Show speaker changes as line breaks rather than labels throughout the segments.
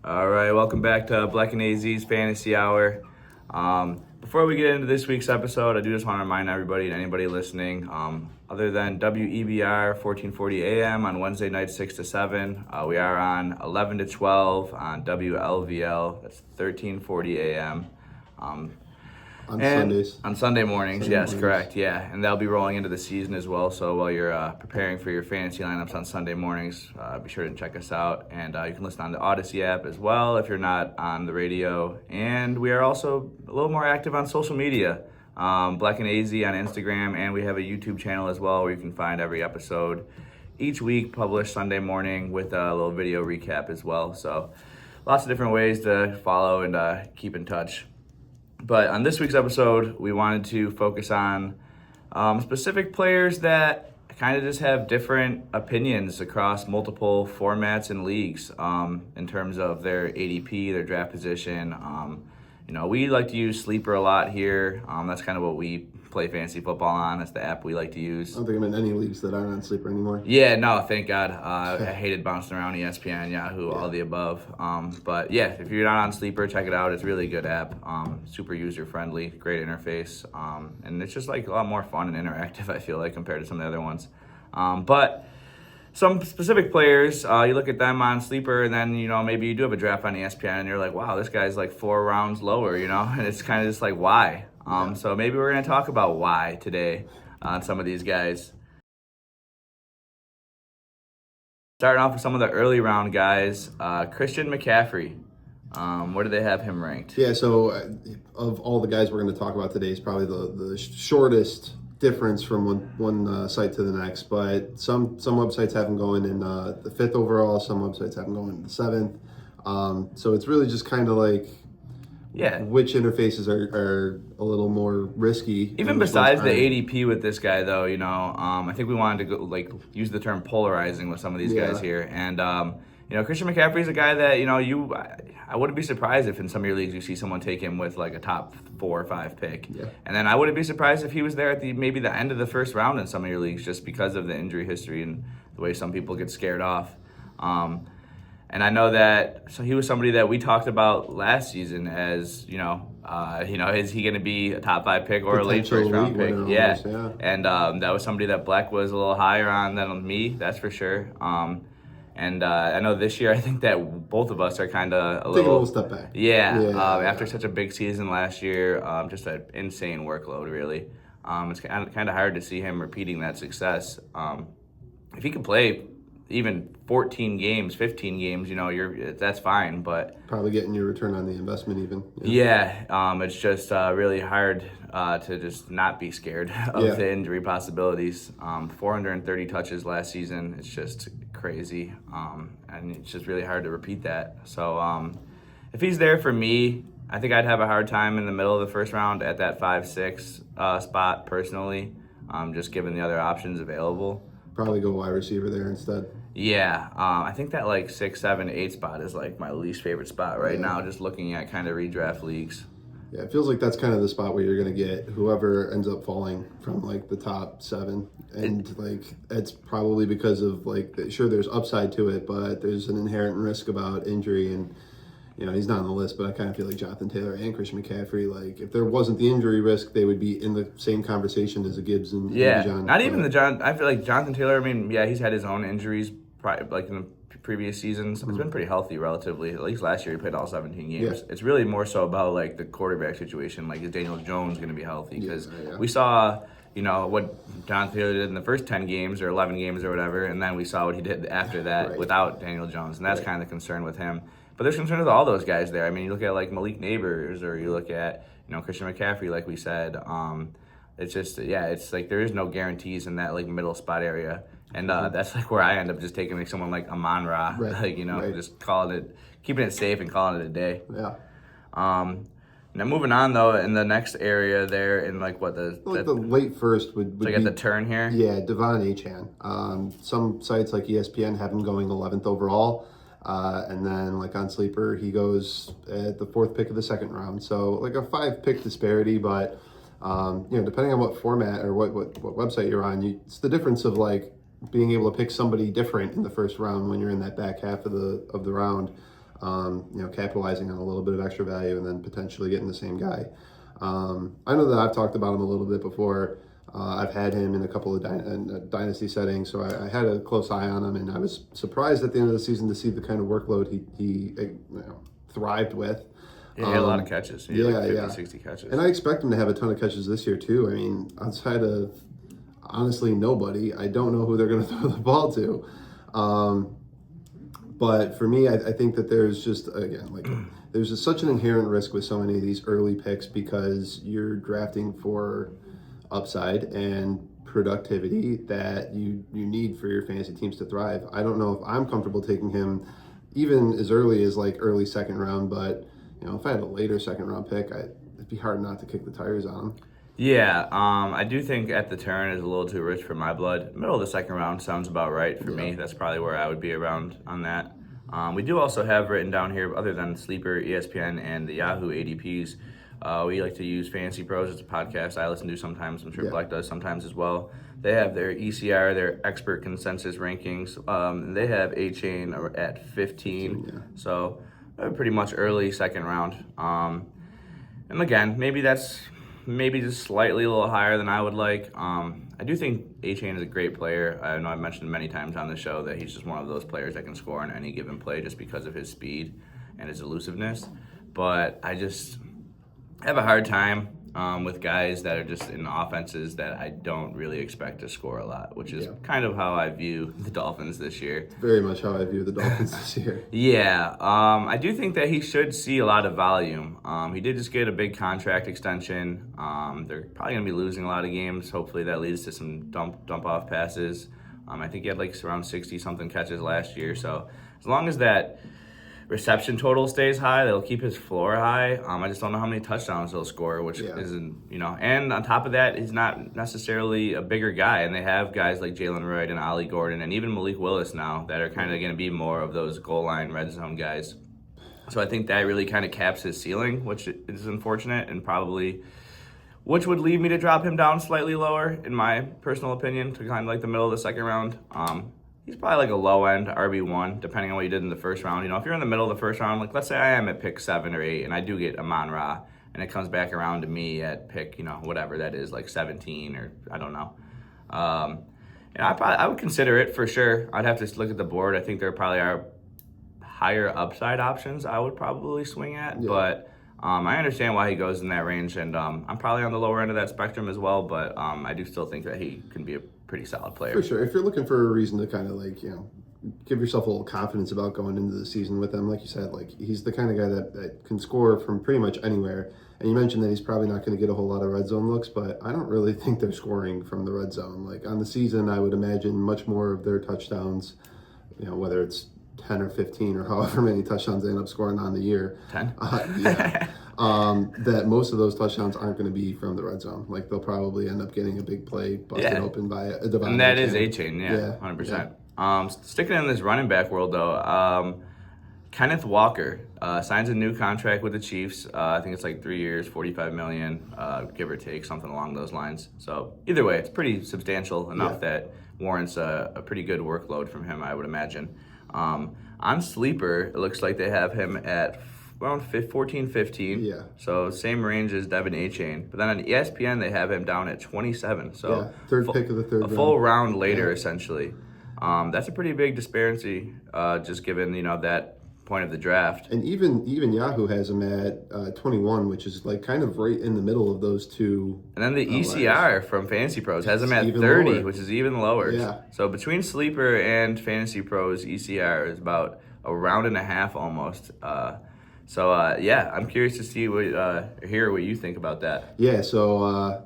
All right, welcome back to Bleck and AZ's Fantasy Hour. Before we get into this week's episode, I do just want to remind everybody and anybody listening, other than WEBR 1440 AM on Wednesday nights 6 to 7, we are on 11 to 12 on WLVL, that's 1340 AM.
On Sundays.
On Sunday mornings,
Sunday
yes,
mornings.
correct, yeah. And that'll be rolling into the season as well. So while you're preparing for your fantasy lineups on Sunday mornings, be sure to check us out. And you can listen on the Odyssey app as well if you're not on the radio. And we are also a little more active on social media. Bleck and AZ on Instagram, and we have a YouTube channel as well where you can find every episode each week published Sunday morning with a little video recap as well. So lots of different ways to follow and keep in touch. But on this week's episode, we wanted to focus on specific players that kind of just have different opinions across multiple formats and leagues in terms of their ADP, their draft position. We like to use Sleeper a lot here. That's kind of what we play fantasy football on. That's the app we like to use.
I don't think I'm in any leagues that aren't on Sleeper anymore.
Yeah, no, thank God. I hated bouncing around ESPN, Yahoo, all the above. But yeah, if you're not on Sleeper, check it out. It's a really good app. Super user-friendly, great interface. And it's just like a lot more fun and interactive, I feel like, compared to some of the other ones. But some specific players, you look at them on Sleeper, and then, maybe you do have a draft on ESPN, and you're like, wow, this guy's like 4 rounds lower, and it's kind of just like, why? So maybe we're going to talk about why today on some of these guys. Starting off with some of the early round guys, Christian McCaffrey. Where do they have him ranked?
Yeah, so of all the guys we're going to talk about today is probably the shortest difference from one site to the next, but some websites have him going in the 5th overall, some websites have him going in the 7th. So it's really just kind of like which interfaces are a little more risky.
Even besides the ADP with this guy, though, I think we wanted to use the term polarizing with some of these guys here. And Christian McCaffrey is a guy that I wouldn't be surprised if in some of your leagues you see someone take him with like a top 4 or 5 pick. Yeah. And then I wouldn't be surprised if he was there at maybe the end of the first round in some of your leagues, just because of the injury history and the way some people get scared off. And I know that he was somebody that we talked about last season as, is he going to be a top 5 pick or a late first round pick? Yeah. And that was somebody that Bleck was a little higher on than me, that's for sure. And I know this year, I think that both of us are kind of
taking a little step back.
After such a big season last year, just an insane workload, really. It's kind of hard to see him repeating that success. If he could play even 14 games, 15 games, that's fine, but
probably getting your return on the investment even.
It's just really hard to just not be scared of the injury possibilities. 430 touches last season. It's just crazy, and it's just really hard to repeat that. So if he's there for me, I think I'd have a hard time in the middle of the first round at that 5-6 spot personally, just given the other options available.
Probably go wide receiver there instead.
Yeah, I think that 6, 7, 8 spot is my least favorite spot right now, just looking at kind of redraft leagues.
Yeah, it feels like that's kind of the spot where you're going to get whoever ends up falling from the top 7. And it's probably because of sure, there's upside to it, but there's an inherent risk about injury. And, he's not on the list, but I kind of feel like Jonathan Taylor and Christian McCaffrey, if there wasn't the injury risk, they would be in the same conversation as a Gibbs and John.
Not even the John. I feel like Jonathan Taylor, he's had his own injuries in the previous seasons. It's been pretty healthy relatively. At least last year he played all 17 games. Yeah. It's really more so about the quarterback situation. Is Daniel Jones going to be healthy? Because we saw what Jonathan Taylor did in the first 10 games or 11 games or whatever, and then we saw what he did after that without Daniel Jones, and that's kind of the concern with him. But there's concern with all those guys there. You look at Malik Neighbors, or you look at Christian McCaffrey, like we said. It's just it's there is no guarantees in that middle spot area, and that's where I end up just taking someone like Amon-Ra, just calling it, keeping it safe and calling it a day.
Yeah.
Now moving on though, in the next area there, in
the late first would be
at the turn here.
Yeah, Devon Achane. Some sites like ESPN have him going 11th overall. And then on Sleeper, he goes at the 4th pick of the 2nd round. So a 5-pick disparity, but depending on what format or what website you're on, it's the difference of being able to pick somebody different in the first round when you're in that back half of the round. capitalizing on a little bit of extra value and then potentially getting the same guy. I know that I've talked about him a little bit before. I've had him in a couple of dynasty settings, so I had a close eye on him, and I was surprised at the end of the season to see the kind of workload he thrived with.
He had a lot of catches. He had like 50, 60 catches.
And I expect him to have a ton of catches this year, too. I mean, outside of, honestly, nobody, I don't know who they're going to throw the ball to. But for me, I think that there's just, again, like, there's just such an inherent risk with so many of these early picks because you're drafting for upside and productivity that you need for your fantasy teams to thrive. I don't know if I'm comfortable taking him even as early as like early second round, but if I had a later second round pick, it'd be hard not to kick the tires on him.
Yeah, I do think at the turn is a little too rich for my blood. Middle of the second round sounds about right for me. That's probably where I would be around on that. We do also have written down here, other than Sleeper, ESPN, and the Yahoo ADPs, we like to use Fantasy Pros. It's a podcast I listen to sometimes. I'm sure Bleck does sometimes as well. They have their ECR, their expert consensus rankings. They have A-Chain at 15. So pretty much early second round. And again, maybe that's just slightly a little higher than I would like. I do think A-Chain is a great player. I know I've mentioned many times on the show that he's just one of those players that can score on any given play just because of his speed and his elusiveness. But I just have a hard time with guys that are just in offenses that I don't really expect to score a lot, which is kind of how I view the Dolphins this year.
Very much how I view the Dolphins this year.
Yeah, I do think that he should see a lot of volume. He did just get a big contract extension. They're probably going to be losing a lot of games. Hopefully that leads to some dump-off passes. I think he had like around 60-something catches last year. So as long as that reception total stays high, they'll keep his floor high. I just don't know how many touchdowns he'll score, which isn't, and on top of that, he's not necessarily a bigger guy. And they have guys like Jalen Wright and Ollie Gordon and even Malik Willis now that are kind of going to be more of those goal line red zone guys. So I think that really kind of caps his ceiling, which is unfortunate and probably, which would lead me to drop him down slightly lower, in my personal opinion, to kind of like the middle of the second round. He's probably like a low-end RB1, depending on what you did in the first round. If you're in the middle of the first round, like let's say I am at pick 7 or 8, and I do get Amon-Ra, and it comes back around to me at pick, whatever that is, like 17 or I don't know. I would consider it for sure. I'd have to look at the board. I think there probably are higher upside options I would probably swing at, but I understand why he goes in that range, and I'm probably on the lower end of that spectrum as well, but I do still think that he can be a pretty solid player.
For sure. If you're looking for a reason to kind of like, give yourself a little confidence about going into the season with him, like you said, like he's the kind of guy that can score from pretty much anywhere. And you mentioned that he's probably not going to get a whole lot of red zone looks, but I don't really think they're scoring from the red zone. Like on the season, I would imagine much more of their touchdowns, whether it's 10 or 15 or however many touchdowns they end up scoring on the year.
10?
That most of those touchdowns aren't going to be from the red zone. Like they'll probably end up getting a big play busted open by a divine.
And that is A-Chain, 100%. Sticking in this running back world though, Kenneth Walker signs a new contract with the Chiefs. I think it's like 3 years, $45 million, give or take, something along those lines. So either way, it's pretty substantial enough that warrants a pretty good workload from him, I would imagine. On Sleeper, it looks like they have him at around 14-15. Yeah. So same range as Devin A-Chain. But then on ESPN, they have him down at 27. So
third pick of the third round.
A full round later, essentially. That's a pretty big disparity, just given, that point of the draft.
And even Yahoo has him at 21, which is like kind of right in the middle of those two.
And then the ECR from Fantasy Pros has him at 30, lower. Which is even lower. Yeah. So between Sleeper and Fantasy Pros, ECR is about a round and a half almost. I'm curious to see hear what you think about that.
Yeah. So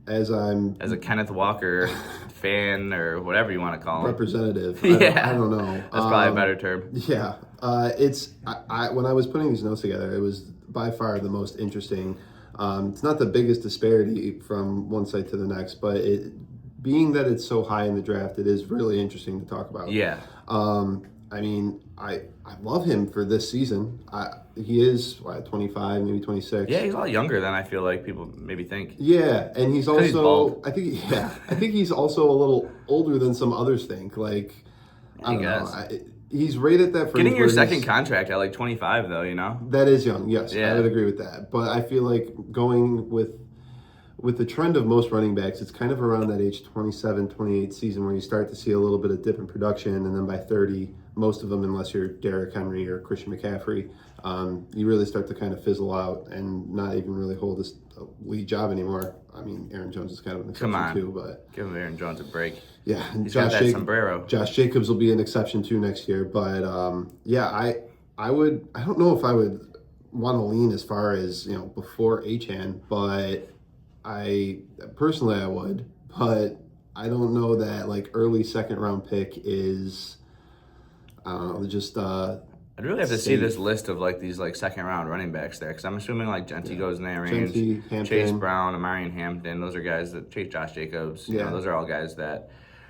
as a
Kenneth Walker fan or whatever you want to call him,
representative. I don't know.
That's probably a better term.
Yeah. When I was putting these notes together, it was by far the most interesting. It's not the biggest disparity from one site to the next, but being that it's so high in the draft, it is really interesting to talk about.
Yeah.
I love him for this season. He is 25, maybe 26.
Yeah, he's a lot younger than I feel like people maybe think.
Yeah, and he's also
he's
I think he's also a little older than some others think. Like I don't know. He's right at that fringe.
Getting your
where
second contract at like 25, though, you know?
That is young, yes.
Yeah.
I would agree with that. But I feel like going with the trend of most running backs, it's kind of around that age 27, 28 season where you start to see a little bit of dip in production. And then by 30, most of them, unless you're Derrick Henry or Christian McCaffrey, you really start to kind of fizzle out and not even really hold this lead job anymore. I mean, Aaron Jones is kind of an exception too, but
give Aaron Jones a break.
Yeah, and
he's got that sombrero.
Josh Jacobs will be an exception too next year, but I don't know if I would want to lean as far as before Achane, but I would, but I don't know that like early second round pick is just
I'd really have to see this list of like these like second round running backs there, because I'm assuming like Genty goes in that range. Chase Brown, Amarian Hampton, those are guys that Josh Jacobs. You know, those are all guys that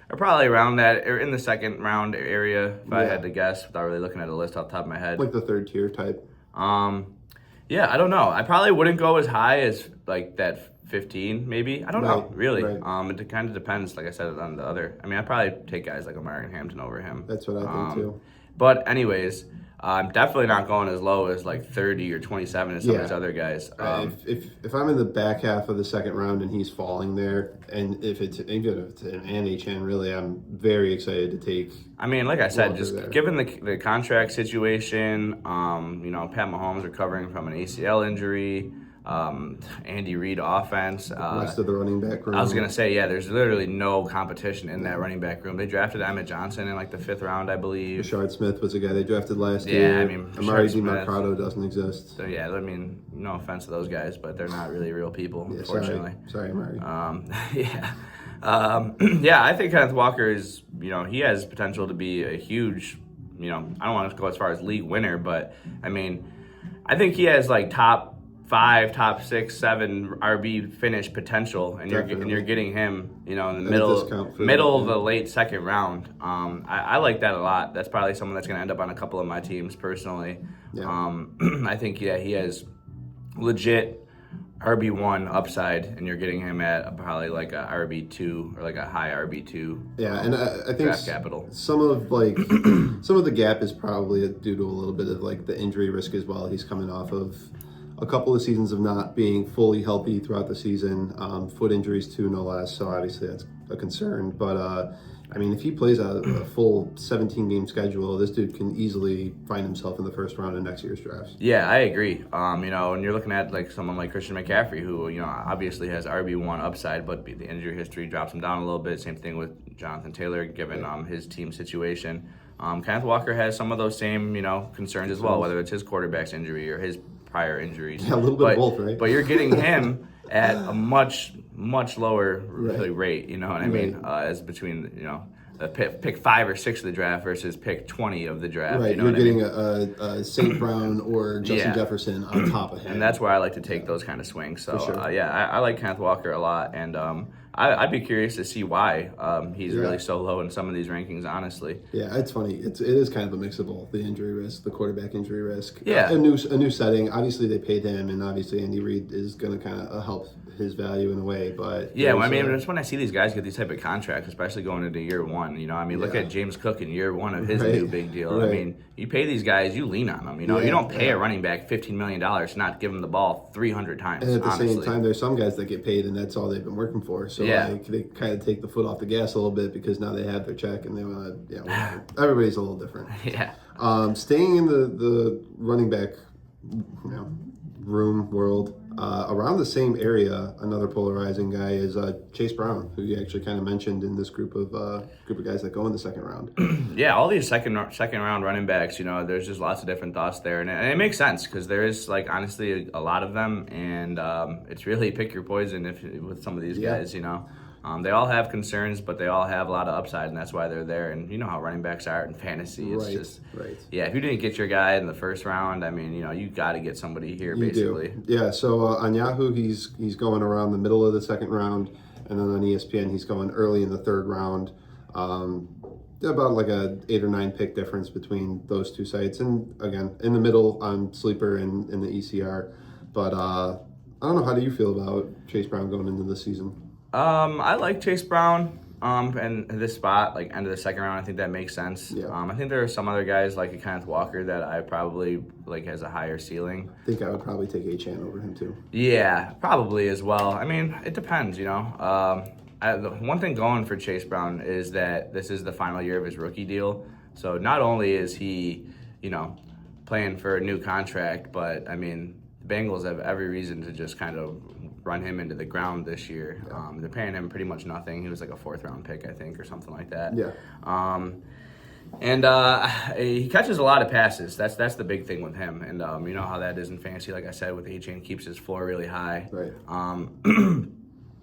are probably around that or in the second round area. If I had to guess, without really looking at a list off the top of my head,
like the third tier type.
Yeah, I don't know. I probably wouldn't go as high as like that 15, maybe. I don't know, really. It kind of depends, like I said, on the other. I mean, I'd probably take guys like Amarian Hampton over him.
That's what I think too.
But anyways, I'm definitely not going as low as like 30 or 27 as some of these other guys.
If I'm in the back half of the second round and he's falling there, and even if it's an Achane, really, I'm very excited to take.
I mean, like I said, just given the contract situation, Pat Mahomes recovering from an ACL injury, Andy Reid offense.
Rest of the running back room.
I was going to say, there's literally no competition in that running back room. They drafted Emmett Johnson in like the 5th round, I believe.
Rashard Smith was a guy they drafted last year.
Yeah, I mean,
Amari DiMercado doesn't exist.
So, I mean, no offense to those guys, but they're not really real people, unfortunately.
Sorry, Amari.
I think Kenneth Walker is, he has potential to be a huge, I don't want to go as far as league winner, but, I mean, I think he has like top 5, top 6, 7 RB finish potential, and you're getting him, in the middle of the late second round. I like that a lot. That's probably someone that's going to end up on a couple of my teams personally. I think he has legit RB1 upside, and you're getting him at probably like a RB2 or like a high RB2.
Yeah, and I think
draft capital.
Some of the gap is probably due to a little bit of like the injury risk as well. He's coming off of a couple of seasons of not being fully healthy throughout the season, foot injuries too, no less. So obviously that's a concern. But I mean, if he plays a full 17-game schedule, this dude can easily find himself in the first round of next year's drafts.
Yeah, I agree. And you're looking at like someone like Christian McCaffrey, who obviously has RB1 upside, but the injury history drops him down a little bit. Same thing with Jonathan Taylor, given his team situation. Kenneth Walker has some of those same concerns as well, whether it's his quarterback's injury or his prior injuries.
Yeah, a little bit of both, right?
But you're getting him at a much rate, you know what I mean? As between, the pick 5 or 6 of the draft versus pick 20 of the draft.
Right, you're getting a St. Brown or Justin Jefferson on top of him.
And that's where I like to take those kind of swings. So, I like Kenneth Walker a lot, and I'd be curious to see why he's really so low in some of these rankings, honestly.
Yeah, it's funny. It is kind of a mix of both, the injury risk, the quarterback injury risk.
Yeah.
A new setting. Obviously, they paid him, and obviously Andy Reid is going to kind of help his value in a way. But
just when I see these guys get these type of contracts, especially going into year one, look at James Cook in year one of his new big deal.
Right.
I mean, you pay these guys, you lean on them. You don't pay a running back $15 million to not give him the ball 300 times.
And at the same time, there's some guys that get paid, and that's all they've been working for. So they kind of take the foot off the gas a little bit because now they have their check and they want to. Everybody's a little different. Staying in the running back, room world. Around the same area, another polarizing guy is Chase Brown, who you actually kind of mentioned in this group of guys that go in the second round.
All these second round running backs, there's just lots of different thoughts there, and it makes sense because there is honestly a lot of them, and it's really pick your poison with some of these guys. They all have concerns, but they all have a lot of upside, and that's why they're there. And you know how running backs are in fantasy. It's if you didn't get your guy in the first round, you got to get somebody here, basically.
Yeah, so on Yahoo, he's going around the middle of the second round, and then on ESPN, he's going early in the third round. About like a 8 or 9 pick difference between those two sites. And again, in the middle on Sleeper and in the ECR. But I don't know, how do you feel about Chase Brown going into this season?
I like Chase Brown. And this spot, like end of the second round, I think that makes sense.
Yeah.
I think there are some other guys like a Kenneth Walker that I probably like has a higher ceiling.
I think I would probably take Achane over him too.
Yeah, probably as well. I mean, it depends, you know. The one thing going for Chase Brown is that this is the final year of his rookie deal. So not only is he, you know, playing for a new contract, but I mean, the Bengals have every reason to just kind of run him into the ground this year.
Yeah.
They're paying him pretty much nothing. He was like a 4th round pick, I think, or something like that.
Yeah.
And he catches a lot of passes. That's the big thing with him. And you know how that is in fantasy. Like I said, with Achane, keeps his floor really high.
Right.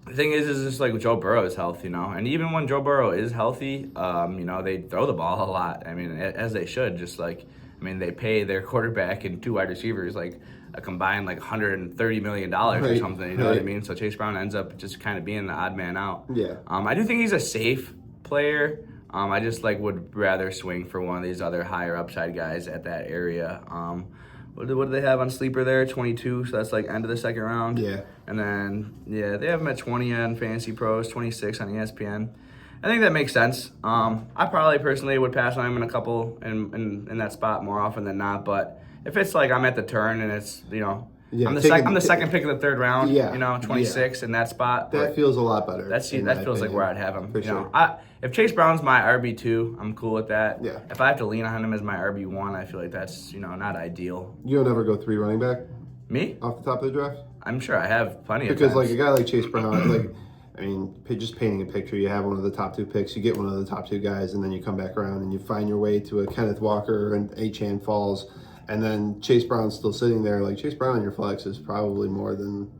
The thing is just like Joe Burrow is healthy, you know. And even when Joe Burrow is healthy, you know, they throw the ball a lot. I mean, as they should. Just like, I mean, they pay their quarterback and 2 wide receivers like a combined like $130 million or something. You know what I mean? So Chase Brown ends up just kind of being the odd man out.
Yeah.
I do think he's a safe player. I just like would rather swing for one of these other higher upside guys at that area. What do they have on sleeper there? 22, so that's like end of the second round.
Yeah.
And then they have him at 20 on Fantasy Pros, 26 on ESPN. I think that makes sense. I probably personally would pass on him in a couple in that spot more often than not. But if it's like I'm at the turn and it's, you know,
Yeah,
I'm the second pick of the 3rd round.
Yeah,
you know, 26 in that spot.
That feels a lot better.
That feels like where I'd have him.
For
you
sure.
know, if Chase Brown's my RB2, I'm cool with that.
Yeah.
If I have to lean on him as my RB1, I feel like that's, you know, not ideal.
You don't ever go 3 running back
Me?
off the top of the draft?
I'm sure I have plenty of
Because
times.
like a guy like Chase Brown, like, I mean, just painting a picture, you have one of the top 2 picks, you get one of the top 2 guys, and then you come back around and you find your way to a Kenneth Walker and Achane falls, and then Chase Brown's still sitting there. Like, Chase Brown in your flex is probably more than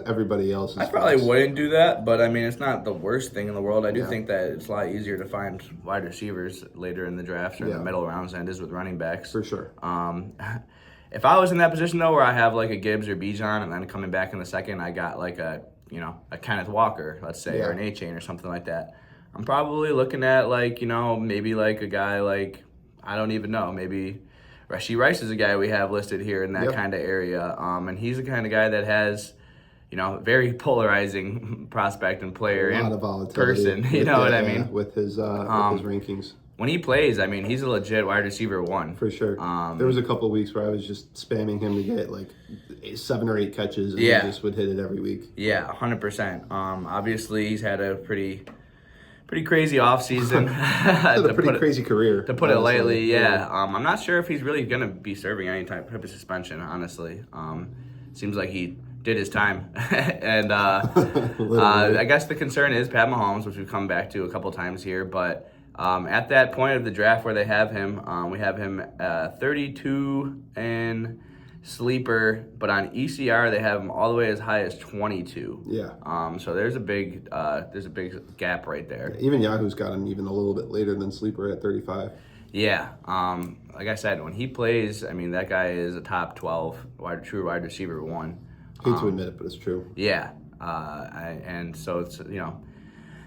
everybody else's.
I probably wouldn't do that, but I mean, it's not the worst thing in the world. I do
Yeah.
think that it's a lot easier to find wide receivers later in the draft or in the middle rounds than it is with running backs.
For sure.
If I was in that position though, where I have like a Gibbs or Bijan, and then coming back in the second, I got like a Kenneth Walker, let's say, or an Achane or something like that. I'm probably looking at like, you know, maybe like a guy like, I don't even know, maybe Rashee Rice is a guy we have listed here in that kind of area. And he's the kind of guy that has, you know, very polarizing prospect and player
of volatility
person. You know what I mean?
With his rankings.
When he plays, I mean, he's a legit wide receiver 1.
For sure. There was a couple of weeks where I was just spamming him to get like 7 or 8 catches, and he just would hit it every week.
Yeah, 100%. Obviously, he's had a pretty crazy offseason.
Had a pretty crazy career.
To put it lightly, yeah. I'm not sure if he's really going to be serving any type of suspension, honestly. Seems like he did his time. And I guess the concern is Pat Mahomes, which we've come back to a couple times here, but at that point of the draft where they have him, we have him 32 in sleeper, but on ECR they have him all the way as high as 22.
Yeah.
So there's a big gap right there.
Even Yahoo's got him even a little bit later than sleeper at 35.
Yeah. Like I said, when he plays, I mean, that guy is a top 12 true wide receiver 1.
Hate to admit it, but it's true.
Yeah. And so it's, you know,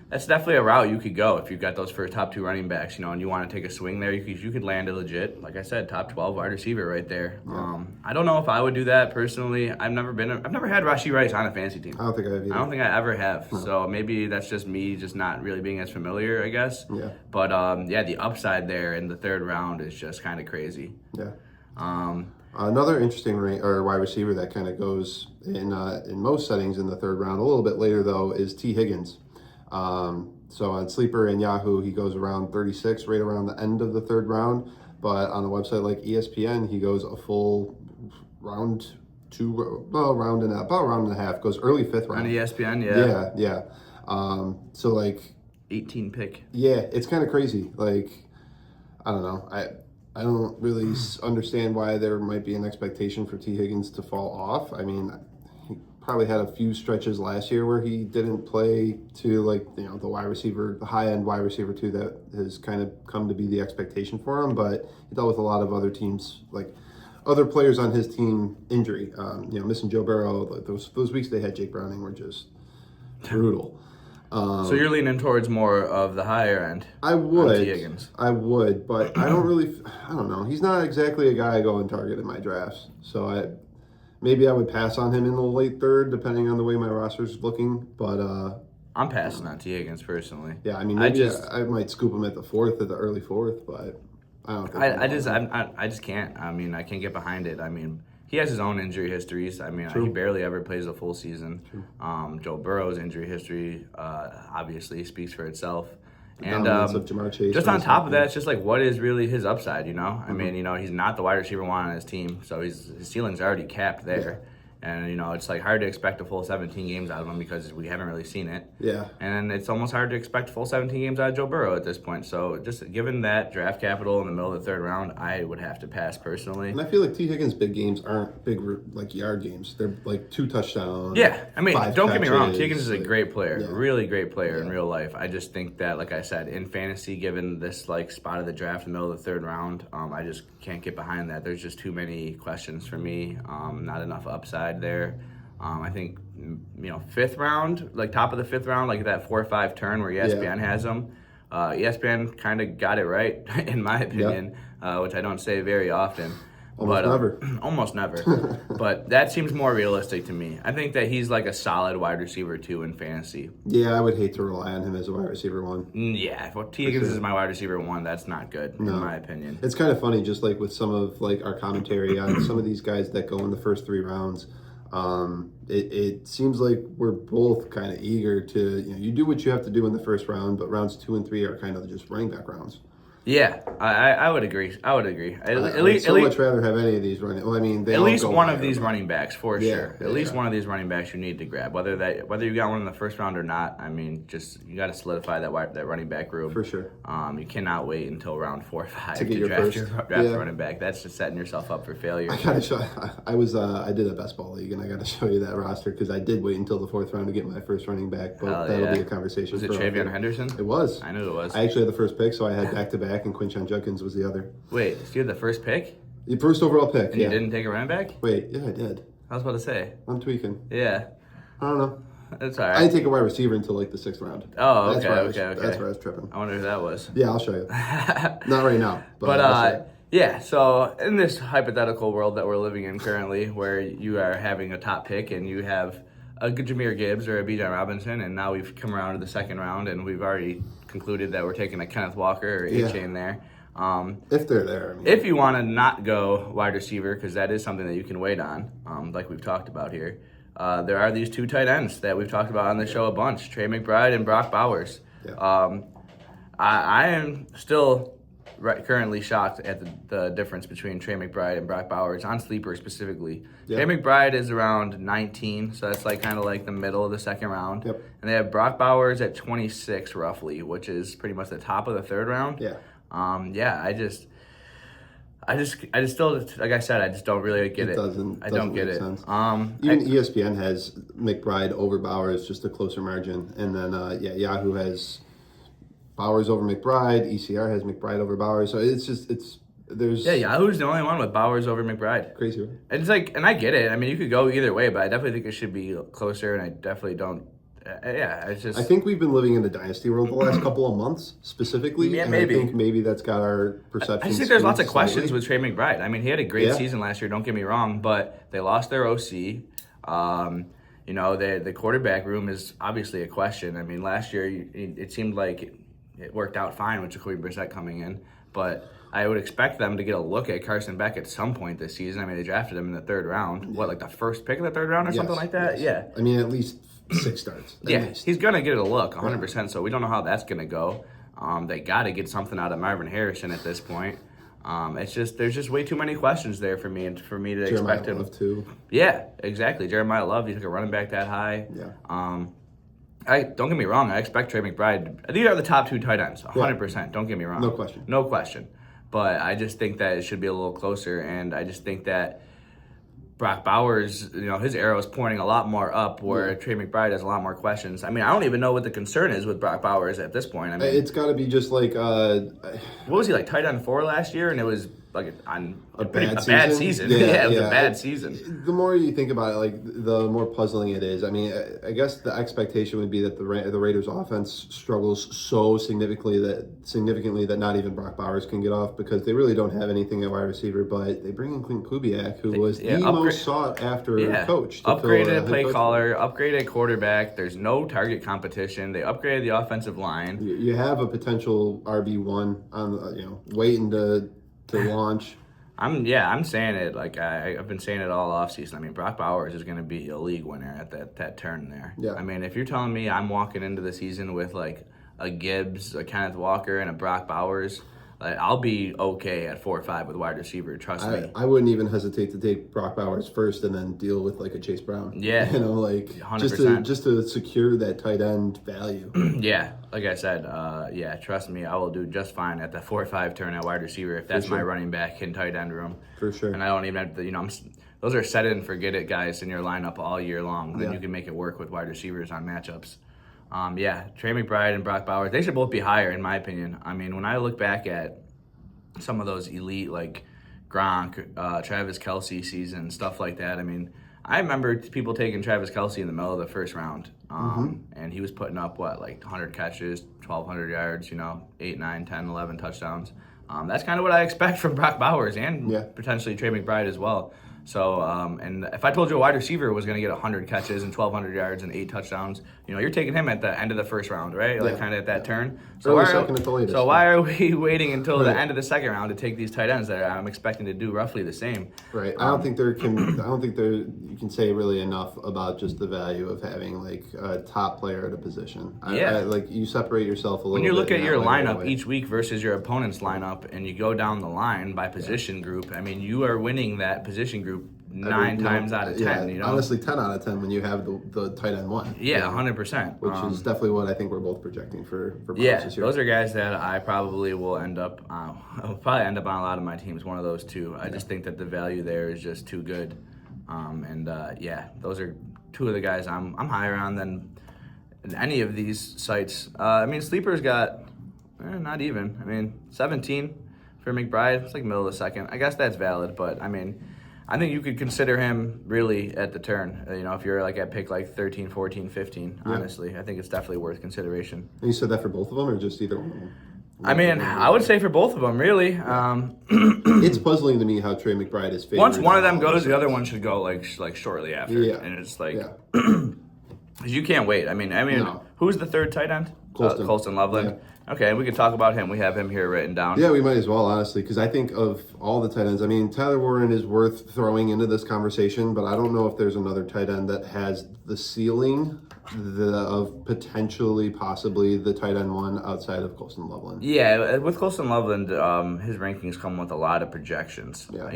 that's definitely a route you could go if you've got those first top 2 running backs, you know, and you want to take a swing there. You could land a legit, like I said, top 12 wide receiver right there. Yeah. I don't know if I would do that personally. I've never had Rashee Rice on a fantasy team.
I don't think I have either.
I don't think I ever have. No. So maybe that's just me just not really being as familiar, I guess.
Yeah.
But the upside there in the 3rd round is just kind of crazy.
Yeah. Another interesting wide receiver that kind of goes in most settings in the 3rd round, a little bit later though, is T. Higgins. So on Sleeper and Yahoo, he goes around 36, right around the end of the 3rd round. But on a website like ESPN, he goes a full round and a half. Goes early 5th round.
On ESPN, yeah.
Yeah. So like
18 pick.
Yeah, it's kind of crazy. Like, I don't know. I don't really understand why there might be an expectation for T. Higgins to fall off. I mean, he probably had a few stretches last year where he didn't play to, like, you know, the high-end wide receiver 2 that has kind of come to be the expectation for him. But he dealt with a lot of other teams, like other players on his team injury. Missing Joe Burrow. Those weeks they had Jake Browning were just brutal.
So you're leaning towards more of the higher end.
I would.
T. Higgins.
I would, but I don't know. He's not exactly a guy I go and target in my drafts. So maybe I would pass on him in the late 3rd, depending on the way my roster's looking. But
I'm passing on T. Higgins personally.
Yeah, I mean, maybe I might scoop him at the early fourth, but I don't think
I just can't. I mean, I can't get behind it. I mean, he has his own injury histories. I mean, he barely ever plays a full season. Joe Burrow's injury history obviously speaks for itself. And
of Jamar Chase,
just on top of that, it's just like, what is really his upside, you know? I mean, you know, he's not the wide receiver one on his team, so his ceiling's already capped there. Yeah. And, you know, it's like hard to expect a full 17 games out of him because we haven't really seen it.
Yeah.
And it's almost hard to expect full 17 games out of Joe Burrow at this point. So just given that draft capital in the middle of the third round, I would have to pass personally.
And I feel like T. Higgins' big games aren't big, like, yard games. They're like 2 touchdowns.
Yeah. I mean, don't get me wrong. T. Higgins is a
like,
great player, really great player in real life. I just think that, like I said, in fantasy, given this, like, spot of the draft in the middle of the third round, I just can't get behind that. There's just too many questions for me, not enough upside there. I think, you know, fifth round, like top of the fifth round, like that 4 or 5 turn where ESPN has him. ESPN kind of got it right, in my opinion, which I don't say very often. Almost never. But that seems more realistic to me. I think that he's like a solid wide receiver, too, in fantasy.
Yeah, I would hate to rely on him as a wide receiver one.
Yeah, if T. Higgins is my wide receiver one, that's not good, in my opinion.
It's kind of funny, just like with some of like our commentary on some of these guys that go in the first 3 rounds. It seems like we're both kind of eager to, you know, you do what you have to do in the first round, but rounds 2 and 3 are kind of just running back rounds.
Yeah, I would agree. At least
much rather have any of these running. Well, I mean,
at least one of these running backs for sure. At least one of these running backs you need to grab, whether you got one in the first round or not. I mean, just you got to solidify that running back room
for sure.
You cannot wait until round 4 or 5
to
draft a running back. That's just setting yourself up for failure.
I gotta show. I did a best ball league, and I got to show you that roster because I did wait until the 4th round to get my first running back. But that'll be a conversation.
Was it Travion Henderson?
It was.
I knew it was.
I actually had the first pick, so I had back to back, and Quinshon Judkins was the other.
Wait, so you had the first pick?
The first overall pick,
and you didn't take a running back?
Wait, yeah, I did.
I was about to say.
I'm tweaking.
Yeah.
I don't know.
That's all right.
I didn't take a wide receiver until like the 6th round.
Oh, okay.
That's where I was tripping.
I wonder who that was.
Yeah, I'll show you. Not right now.
But yeah, so in this hypothetical world that we're living in currently, where you are having a top pick and you have a good Jahmyr Gibbs or a Bijan Robinson, and now we've come around to the 2nd round and we've already concluded that we're taking a Kenneth Walker or A-Chain there.
If they're there. I mean.
If you want to not go wide receiver, because that is something that you can wait on, like we've talked about here, there are these 2 tight ends that we've talked about on the show a bunch, Trey McBride and Brock Bowers.
Yeah.
I am still currently shocked at the difference between Trey McBride and Brock Bowers on Sleeper specifically. Yep. Trey McBride is around 19, so that's like kind of like the middle of the 2nd round.
Yep.
And they have Brock Bowers at 26 roughly, which is pretty much the top of the 3rd round.
Yeah.
I just still, like I said, I just don't really get it.
I
don't get it.
Sense. Even ESPN has McBride over Bowers, just a closer margin, and then Yahoo has Bowers over McBride. ECR has McBride over Bowers. So there's
Yahoo's the only one with Bowers over McBride.
Crazy, right?
It's like, and I get it. I mean, you could go either way, but I definitely think it should be closer, and I definitely don't. It's just.
I think we've been living in the dynasty world the last couple of months, specifically.
Yeah,
and
maybe.
I think maybe that's got our perception.
I just think there's lots of questions with Trey McBride. I mean, he had a great season last year. Don't get me wrong, but they lost their OC. You know, the quarterback room is obviously a question. I mean, last year it seemed like it worked out fine with Jacoby Brissett coming in, but I would expect them to get a look at Carson Beck at some point this season. I mean, they drafted him in the 3rd round. What, like the first pick of the 3rd round or something like that?
Yes. Yeah. I mean, at least 6 starts.
He's going to get a look, 100%, so we don't know how that's going to go. They got to get something out of Marvin Harrison at this point. It's just there's just way too many questions there for me to expect him.
Love too.
Yeah, exactly. Jeremiah Love, he took a running back that high.
Yeah.
Don't get me wrong. I expect Trey McBride. These are the top 2 tight ends, 100%. Don't get me wrong.
No question.
But I just think that it should be a little closer, and I just think that Brock Bowers, you know, his arrow is pointing a lot more up, where Trey McBride has a lot more questions. I mean, I don't even know what the concern is with Brock Bowers at this point. I mean,
it's got to be just like
what was he like, tight end 4 last year, and it was like on
a
bad
bad
season.
season.
Yeah, it was a bad season.
The more you think about it, like the more puzzling it is. I mean, I guess the expectation would be that the Raiders' offense struggles so significantly that not even Brock Bowers can get off, because they really don't have anything at wide receiver. But they bring in Clint Kubiak, who was the most sought after coach.
Upgraded play caller, upgraded quarterback. There's no target competition. They upgraded the offensive line.
You have a potential RB1 on, waiting to launch.
I'm saying it like I've been saying it all offseason. I mean, Brock Bowers is going to be a league winner at that turn there.
Yeah.
I mean, if you're telling me I'm walking into the season with like a Gibbs, a Kenneth Walker, and a Brock Bowers, like, I'll be okay at 4 or 5 with wide receiver. Trust me.
I wouldn't even hesitate to take Brock Bowers first and then deal with like a Chase Brown.
Yeah,
100%. just to secure that tight end value.
Yeah, like I said, trust me, I will do just fine at the 4 or 5 turn at wide receiver if that's my running back and tight end room.
For sure.
And I don't even have to, those are set it and forget it guys in your lineup all year long. Then you can make it work with wide receivers on matchups. Trey McBride and Brock Bowers, they should both be higher in my opinion. I mean, when I look back at some of those elite like Gronk, Travis Kelce season, stuff like that, I mean, I remember people taking Travis Kelce in the middle of the first round, and he was putting up, 100 catches, 1,200 yards, 8, 9, 10, 11 touchdowns. That's kind of what I expect from Brock Bowers and potentially Trey McBride as well. So, and if I told you a wide receiver was going to get 100 catches and 1,200 yards and 8 touchdowns, you're taking him at the end of the first round, right? Like kind of at that turn. So why are we waiting until the end of the second round to take these tight ends that I'm expecting to do roughly the same?
Right. I don't think you can say really enough about just the value of having like a top player at a position. You separate yourself a little bit.
When you look at your lineup each week versus your opponent's lineup and you go down the line by position group, I mean, you are winning that position group 9 times out of 10.
Honestly, 10 out of 10 when you have the tight end one.
Yeah, 100%.
Which is definitely what I think we're both projecting for Browns this year.
Those are guys that I probably will end up. I'll probably end up on a lot of my teams. One of those two. I just think that the value there is just too good. Those are 2 of the guys I'm higher on than any of these sites. I mean, Sleeper's got not even. I mean, 17 for McBride. It's like middle of the second. I guess that's valid, but I mean, I think you could consider him really at the turn. If you're like at pick like 13, 14, 15, honestly, I think it's definitely worth consideration.
And you said that for both of them or just either one of them?
I mean, I would say for both of them, really.
It's puzzling to me how Trey McBride is favored.
Once one of them goes, the other one should go like shortly after. Yeah. And it's like, you can't wait. I mean, no. Who's the third tight end? Colston Loveland. Yeah. Okay, we can talk about him. We have him here written down.
Yeah, we might as well, honestly, because I think of all the tight ends, I mean, Tyler Warren is worth throwing into this conversation, but I don't know if there's another tight end that has the ceiling of possibly the tight end one outside of Colston Loveland.
Yeah, with Colston Loveland, his rankings come with a lot of projections. Yeah.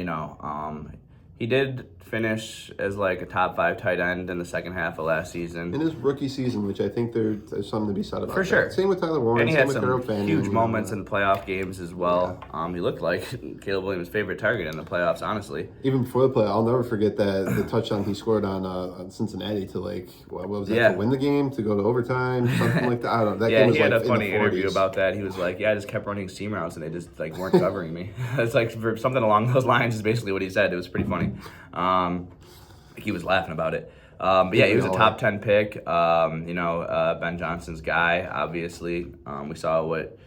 He did finish as like a top 5 tight end in the second half of last season.
In his rookie season, which I think there's something to be said about.
For sure.
That. Same with Tyler Warren.
And he
had
some huge moments in playoff games as well. Yeah. He looked like Caleb Williams' favorite target in the playoffs, honestly.
Even before the play, I'll never forget the touchdown he scored on Cincinnati to what was that, to win the game, to go to overtime, something like that. I don't know. That game was
he had a funny interview about that. He was like, I just kept running seam routes and they just weren't covering me. It's like something along those lines is basically what he said. It was pretty funny. He was laughing about it. He was a top 10 pick. Ben Johnson's guy, obviously. We saw what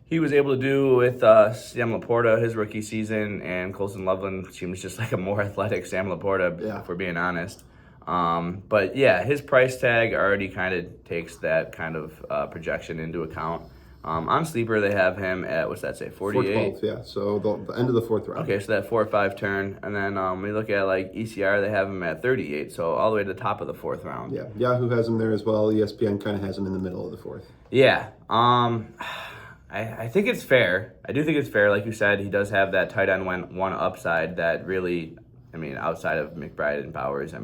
he was able to do with Sam Laporta his rookie season, and Colston Loveland seems just like a more athletic Sam Laporta, if we're being honest. His price tag already kind of takes that kind of projection into account. On Sleeper, they have him at, what's that say, 48?
412, yeah. So the end of the 4th round.
Okay, so that 4 or 5 turn. And then when we look at like ECR, they have him at 38. So all the way to the top of the 4th round.
Yeah, Yahoo has him there as well. ESPN kind of has him in the middle of the 4th.
Yeah. I think it's fair. I do think it's fair. Like you said, he does have that tight end one upside that really, outside of McBride and Bowers, I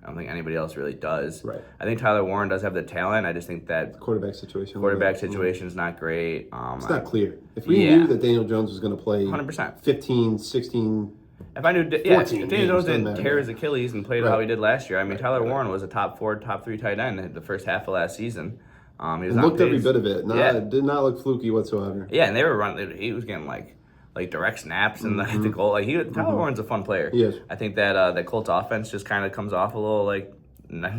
don't think anybody else really does.
Right.
I think Tyler Warren does have the talent. I just think that
quarterback situation
is not great.
It's not clear. If we knew that Daniel Jones was going to play
100%.
15, 16,
if I knew, if Daniel Jones didn't tear his Achilles and played how he did last year, Tyler Warren was a top 4, top 3 tight end in the first half of last season. He was
looked every bit of it. It did not look fluky whatsoever.
Yeah, and they were running. He was getting like like direct snaps and the goal. Like Tyler Warren's a fun player.
He is.
I think that the Colts offense just kind of comes off a little like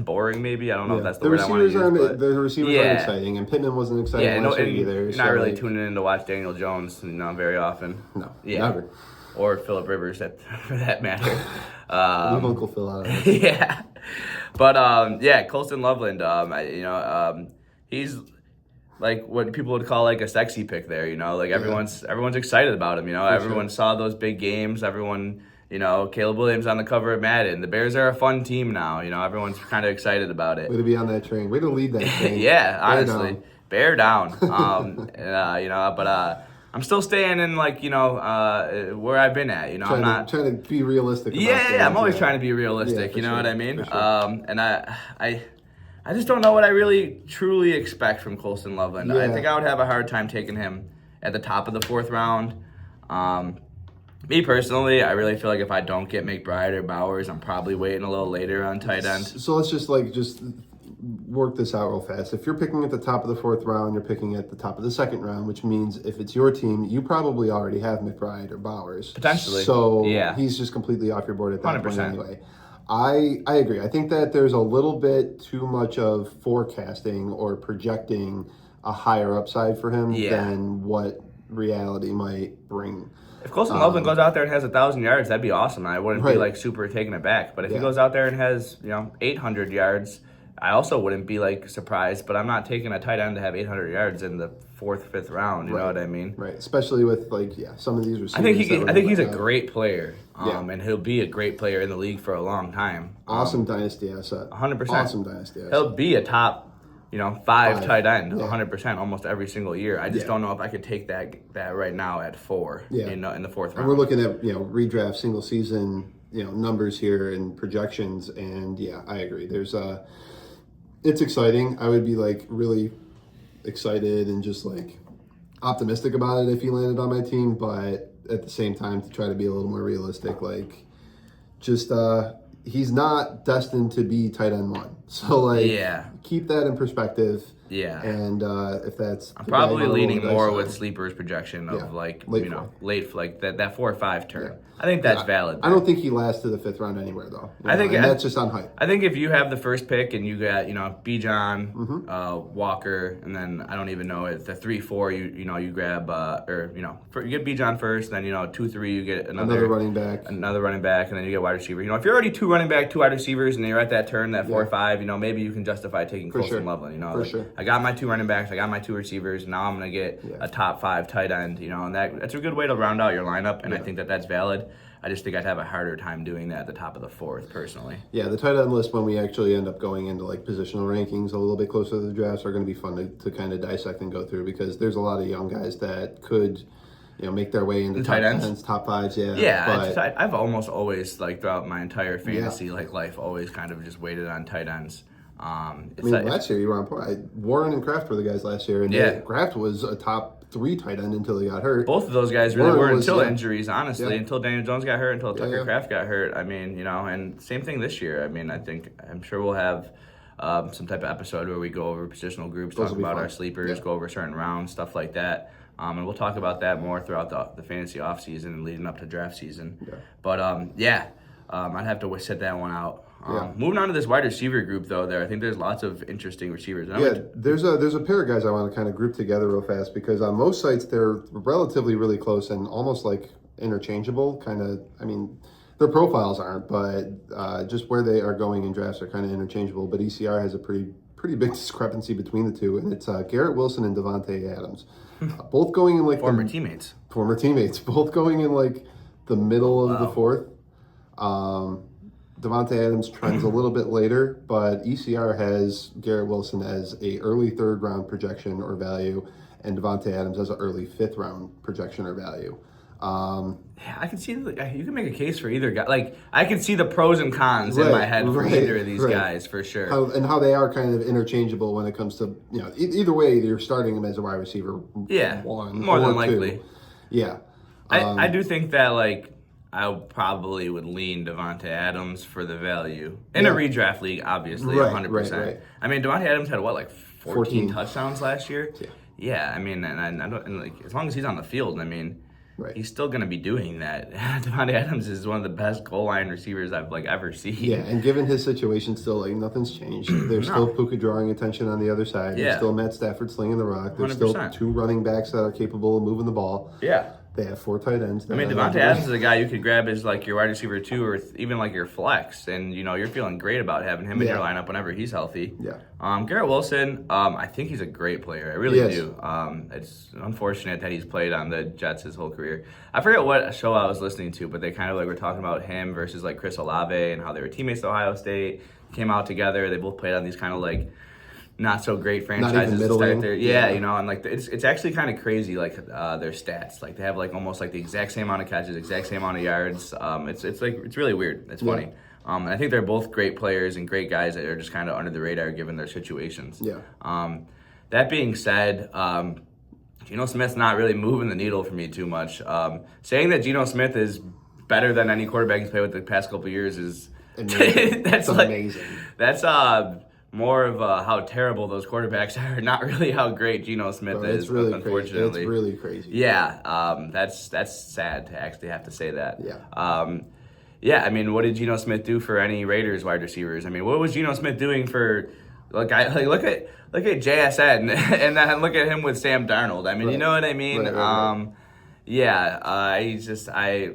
boring. Maybe I don't know if that's the word I want to use. But
the receivers aren't exciting, and Pittman wasn't exciting last year either.
You're not really tuning in to watch Daniel Jones, very often.
No, never.
Or Phillip Rivers, for that matter.
Leave Uncle Phil out of it.
Yeah, but Colston Loveland, he's like what people would call like a sexy pick there. Like everyone's excited about him. Everyone saw those big games. Everyone, Caleb Williams on the cover of Madden. The Bears are a fun team now. Everyone's kind of excited about it.
Way to be on that train. Way to lead that train.
Yeah, honestly, bear down. But I'm still staying in where I've been at. I'm not
trying to be realistic.
I'm always trying to be realistic.
Yeah,
what I mean?
Sure.
And I just don't know what I really truly expect from Colston Loveland.
Yeah.
I think I would have a hard time taking him at the top of the 4th round. Me personally, I really feel like if I don't get McBride or Bowers, I'm probably waiting a little later on tight end.
So let's just work this out real fast. If you're picking at the top of the 4th round, you're picking at the top of the 2nd round, which means if it's your team, you probably already have McBride or Bowers.
Potentially.
So he's just completely off your board at that 100%. Point anyway. I agree. I think that there's a little bit too much of forecasting or projecting a higher upside for him than what reality might bring.
If Colston Loveland goes out there and has 1,000 yards, that'd be awesome. I wouldn't be super taken aback. But if he goes out there and has 800 yards, I also wouldn't be surprised. But I'm not taking a tight end to have 800 yards in the 4th, 5th round. You know what I mean?
Right. Especially with some of these receivers.
I think he's a great player. And he'll be a great player in the league for a long time.
Awesome dynasty asset.
100%.
Awesome dynasty asset.
He'll be a top 5 tight end, 100% almost every single year. I just don't know if I could take that right now at 4 in the 4th round.
And we're looking at redraft single season numbers here and projections, and I agree. There's it's exciting. I would be really excited and just optimistic about it if he landed on my team, but at the same time to try to be a little more realistic, he's not destined to be tight end 1. So keep that in perspective. Yeah. And if that's
I'm probably leaning more with Sleeper's projection of late that 4 or 5 turn. Yeah. I think that's valid.
I don't think he lasts to the 5th round anywhere though. And that's just on hype.
I think if you have the first pick and you got Bijan, Walker, and then I don't even know the 3-4 you grab you get Bijan first, then 2-3 you get another
running back,
and then you get wide receiver. If you're already 2 running back, 2 wide receivers, and you're at that turn, that 4 or 5, maybe you can justify taking Colston Loveland.
For sure.
I got my 2 running backs, I got my 2 receivers. Now I'm gonna get a top 5 tight end. And that's a good way to round out your lineup, and I think that's valid. I just think I'd have a harder time doing that at the top of the 4th, personally.
Yeah, the tight end list, when we actually end up going into positional rankings a little bit closer to the drafts, are going to be fun to kind of dissect and go through, because there's a lot of young guys that could make their way into
tight ends,
10s, top 5s.
I've almost always throughout my entire fantasy life always kind of just waited on tight ends.
Last year you were on point. Warren and Kraft were the guys last year, and Kraft was a top 3 tight end until he got hurt.
Both of those guys really were until injuries, honestly, until Daniel Jones got hurt, until Tucker Kraft got hurt. And same thing this year. I'm sure we'll have some type of episode where we go over positional groups, talk about our sleepers, go over certain rounds, stuff like that. And we'll talk about that more throughout the fantasy offseason and leading up to draft season. Yeah. But I'd have to sit that one out. Moving on to this wide receiver group, though, I think there's lots of interesting receivers.
There's a pair of guys I want to kind of group together real fast, because on most sites they're relatively really close and almost interchangeable. Their profiles aren't, but just where they are going in drafts are kind of interchangeable. But ECR has a pretty big discrepancy between the two, and it's Garrett Wilson and Devontae Adams, both going in
former teammates,
both going in the middle of the 4th. Devontae Adams trends a little bit later, but ECR has Garrett Wilson as a early 3rd round projection or value, and Devontae Adams as an early 5th round projection or value.
I can see you can make a case for either guy. I can see the pros and cons in my head for either of these guys for sure.
How they are kind of interchangeable when it comes to either way you're starting them as a wide receiver.
Yeah,
1
more than
or
likely.
2. Yeah,
I do think that I probably would lean Devontae Adams for the value in a redraft league, obviously, 100%.
Right.
Devontae Adams had 14 touchdowns last year. Yeah, and I don't, as long as he's on the field,
Right.
he's still going to be doing that. Devontae Adams is one of the best goal line receivers I've ever seen.
Yeah, and given his situation, still nothing's changed. There's still Puka drawing attention on the other side. There's still Matt Stafford slinging the rock. There's
100%.
still 2 running backs that are capable of moving the ball.
Yeah.
They have 4 tight ends.
Devontae Adams is a guy you could grab as your wide receiver 2 or even your flex, and you're feeling great about having him in your lineup whenever he's healthy.
Yeah.
Garrett Wilson, I think he's a great player. I really do. It's unfortunate that he's played on the Jets his whole career. I forget what show I was listening to, but they kind of were talking about him versus Chris Olave and how they were teammates at Ohio State, came out together. They both played on these kind of not so great franchises to start there. Yeah, and it's actually kind of crazy their stats. They have almost the exact same amount of catches, exact same amount of yards. It's really weird. It's funny. And I think they're both great players and great guys that are just kind of under the radar given their situations.
Yeah.
That being said, Geno Smith's not really moving the needle for me too much. Saying that Geno Smith is better than any quarterback he's played with the past couple of years is that's
amazing.
That's more of how terrible those quarterbacks are, not really how great Geno Smith is,
really
unfortunately.
Crazy. It's really crazy.
Yeah, that's sad to actually have to say that.
Yeah.
What did Geno Smith do for any Raiders wide receivers? What was Geno Smith doing for look at JSN and then look at him with Sam Darnold. You know what I mean?
Right.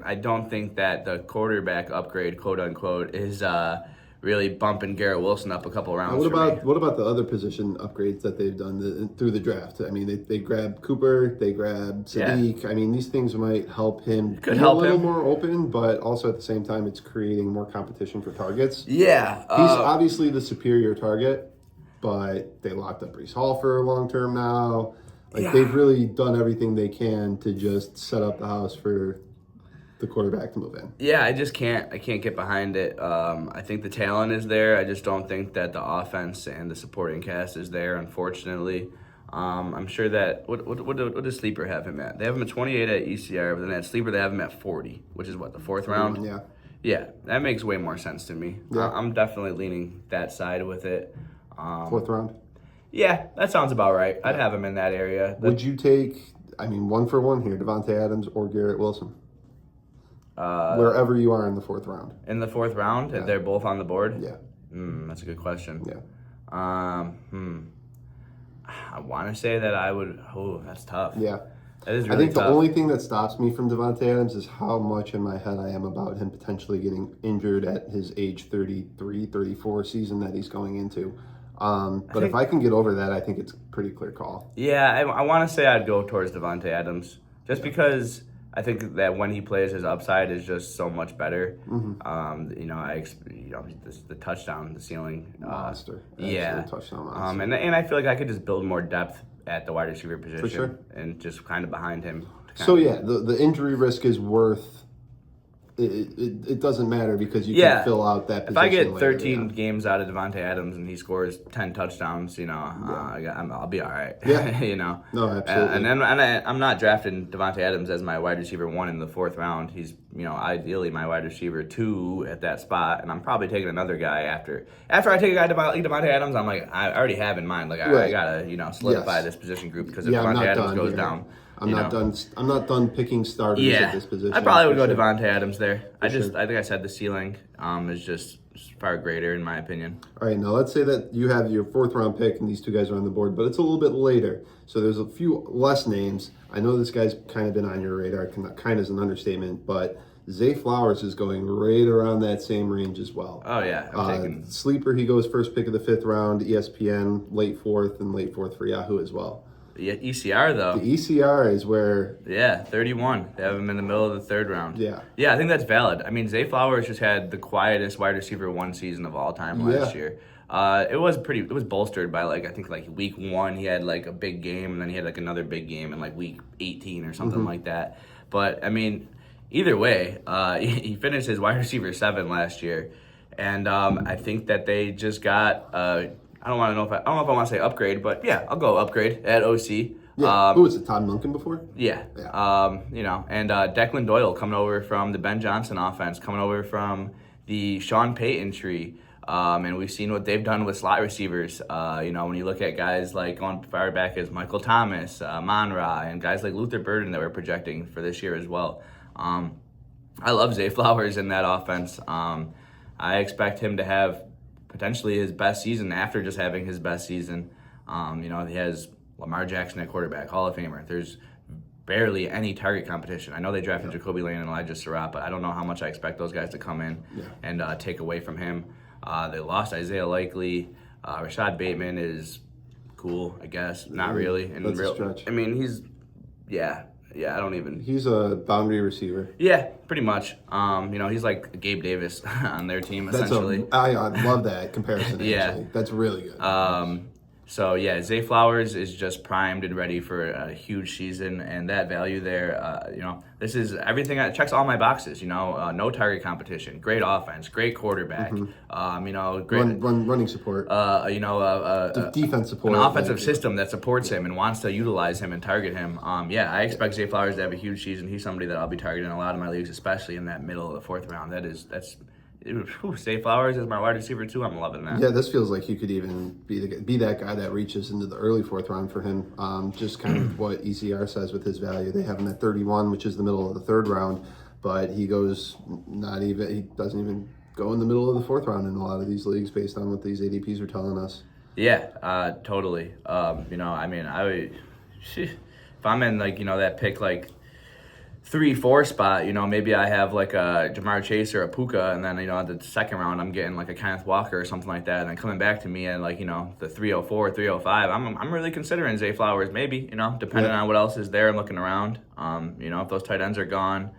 I don't think that the quarterback upgrade, quote unquote, is really bumping Garrett Wilson up a couple rounds.
What about the other position upgrades that they've done through the draft? They grab Cooper, they grab Sadiq.
Yeah.
These things might help him
be a little
more open, but also at the same time, it's creating more competition for targets.
Yeah.
He's obviously the superior target, but they locked up Breece Hall for long term now. They've really done everything they can to just set up the house for the quarterback to move in.
Yeah, I can't get behind it. I think the talent is there. I just don't think that the offense and the supporting cast is there, unfortunately. I'm sure that what does Sleeper have him at? They have him at 28 at ECR, but then at Sleeper they have him at 40, which is the 4th round?
Yeah.
Yeah, that makes way more sense to me.
Yeah.
I'm definitely leaning that side with it.
4th round?
Yeah, that sounds about right. I'd have him in that area.
Would you take, 1 for 1 here, Devontae Adams or Garrett Wilson? Wherever you are in the 4th round.
In the 4th round, they're both on the board.
Yeah.
That's a good question.
Yeah.
I want to say that I would. Oh, that's tough.
Yeah.
That is really
I think
tough.
the only thing that stops me from Devontae Adams is how much in my head I am about him potentially getting injured at his age 33, 34 season that he's going into. But if I can get over that, I think it's a pretty clear call.
Yeah, I want to say I'd go towards Devontae Adams just because I think that when he plays, his upside is just so much better.
Mm-hmm.
The touchdown, the ceiling,
monster.
Yeah,
touchdown monster.
And I feel like I could just build more depth at the wide receiver position,
for sure,
and just kind of behind him.
So the injury risk is worth. It doesn't matter because you can fill out that position.
If I get 13 games out of Devontae Adams and he scores 10 touchdowns, I'll be all right.
Yeah. No, absolutely.
And I'm not drafting Devontae Adams as my wide receiver 1 in the 4th round. He's ideally my wide receiver 2 at that spot, and I'm probably taking another guy after I take a guy like Devontae Adams. I'm I already have in mind I gotta solidify this position group because if Devontae Adams goes down.
I'm not done picking starters at this position.
I probably would go Devontae Adams there. I think I said the ceiling is just far greater in my opinion.
All right, now let's say that you have your 4th round pick and these 2 guys are on the board, but it's a little bit later. So there's a few less names. I know this guy's kind of been on your radar, kind of is an understatement, but Zay Flowers is going right around that same range as well.
Oh, yeah. I'm taking
Sleeper, he goes first pick of the 5th round, ESPN, late 4th, and late 4th for Yahoo as well.
Yeah, ECR, though.
The ECR is where...
Yeah, 31. They have him in the middle of the 3rd round.
Yeah.
Yeah, I think that's valid. Zay Flowers just had the quietest wide receiver 1 season of all time last year. It was bolstered by, I think week 1, he had, a big game, and then he had, another big game in, week 18 or something like that. But, either way, he finished his wide receiver 7 last year. And I think that they just got... I don't know if I want to say upgrade, but yeah, I'll go upgrade at OC.
Yeah. Who was it? Todd Monken before?
Yeah. And Declan Doyle coming over from the Ben Johnson offense, coming over from the Sean Payton tree. And we've seen what they've done with slot receivers. When you look at guys like going far back as Michael Thomas, Monra, and guys like Luther Burden that we're projecting for this year as well. I love Zay Flowers in that offense. I expect him to have potentially his best season after just having his best season. He has Lamar Jackson at quarterback, Hall of Famer. There's barely any target competition. I know they drafted Jacoby Lane and Elijah Surratt, but I don't know how much I expect those guys to come in and take away from him. They lost Isaiah Likely. Rashad Bateman is cool, I guess. Not really.
That's a stretch.
I mean, I don't even.
He's a boundary receiver.
Yeah, pretty much. He's like Gabe Davis on their team, essentially.
I love that comparison, actually.
Yeah.
That's really good.
Zay Flowers is just primed and ready for a huge season, and that value there, this is everything. It checks all my boxes. No target competition, great offense, great quarterback. Great
running support. Defense support.
An offensive system that supports him and wants to utilize him and target him. I expect Zay Flowers to have a huge season. He's somebody that I'll be targeting in a lot of my leagues, especially in that middle of the fourth round. Zay Flowers is my wide receiver too. I'm loving that.
Yeah, this feels like you could even be that guy that reaches into the early fourth round for him. Just kind of what ECR says with his value. They have him at 31, which is the middle of the third round, but he doesn't even go in the middle of the fourth round in a lot of these leagues based on what these ADPs are telling us.
Yeah, totally. If I'm in that pick 3-4 spot, maybe I have like a Jamar Chase or a Puka, and then at the second round I'm getting like a Kenneth Walker or something like that, and then coming back to me at the 304, 305. I'm really considering Zay Flowers, maybe depending on what else is there and looking around. If those tight ends are gone,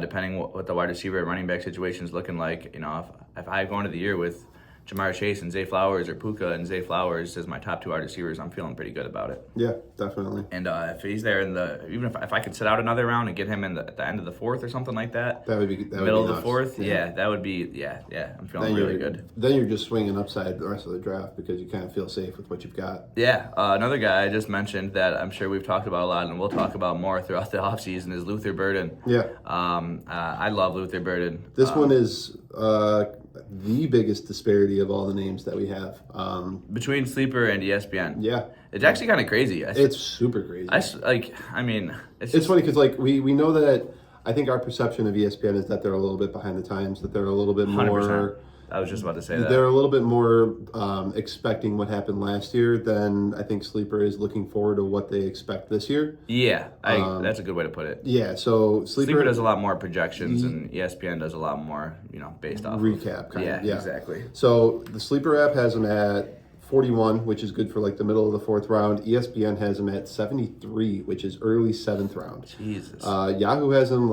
depending what the wide receiver and running back situation is looking like. If I go into the year with Jamar Chase and Zay Flowers, or Puka and Zay Flowers as my top two wide receivers, I'm feeling pretty good about it.
Yeah, definitely.
And if he's there even if I could sit out another round and get him at the end of the fourth or something like that, middle of the fourth, that would be, I'm feeling really good.
Then you're just swinging upside the rest of the draft because you kind of feel safe with what you've got.
Yeah, another guy I just mentioned that I'm sure we've talked about a lot and we'll talk about more throughout the offseason is Luther Burden.
Yeah.
I love Luther Burden.
This one is the biggest disparity of all the names that we have.
Between Sleeper and ESPN.
Yeah.
It's actually kind of crazy.
It's super crazy.
It's
funny because we know that I think our perception of ESPN is that they're a little bit behind the times, that they're a little bit
100%.
more...
I was just about to say that.
They're a little bit more expecting what happened last year than I think Sleeper is looking forward to what they expect this year.
Yeah, that's a good way to put it.
Yeah, so
Sleeper does a lot more projections and ESPN does a lot more, based off
recap kind of. Yeah,
exactly.
So the Sleeper app has them at 41, which is good for the middle of the fourth round. ESPN has them at 73, which is early seventh round.
Jesus.
Yahoo has them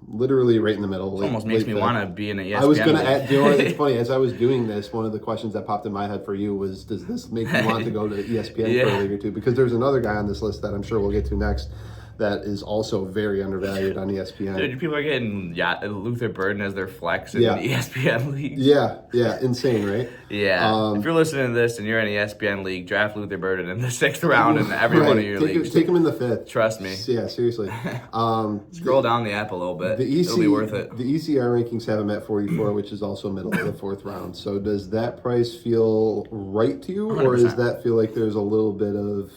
literally right in the middle.
It almost makes me want to be in an ESPN.
I was going to add, it's funny, as I was doing this, one of the questions that popped in my head for you was, does this make you want to go to ESPN for a league or two? Because there's another guy on this list that I'm sure we'll get to next that is also very undervalued on ESPN.
Dude, people are getting Luther Burden as their flex in ESPN leagues.
Yeah, insane, right?
Yeah. If you're listening to this and you're in an ESPN league, draft Luther Burden in the 6th round in every one of your leagues.
Take him in the 5th.
Trust me.
Yeah, seriously.
Scroll down the app a little bit. It'll be worth it.
The ECR rankings have him at 44, which is also middle of the 4th round. So does that price feel right to you,
100%.
or does that feel like there's a little bit of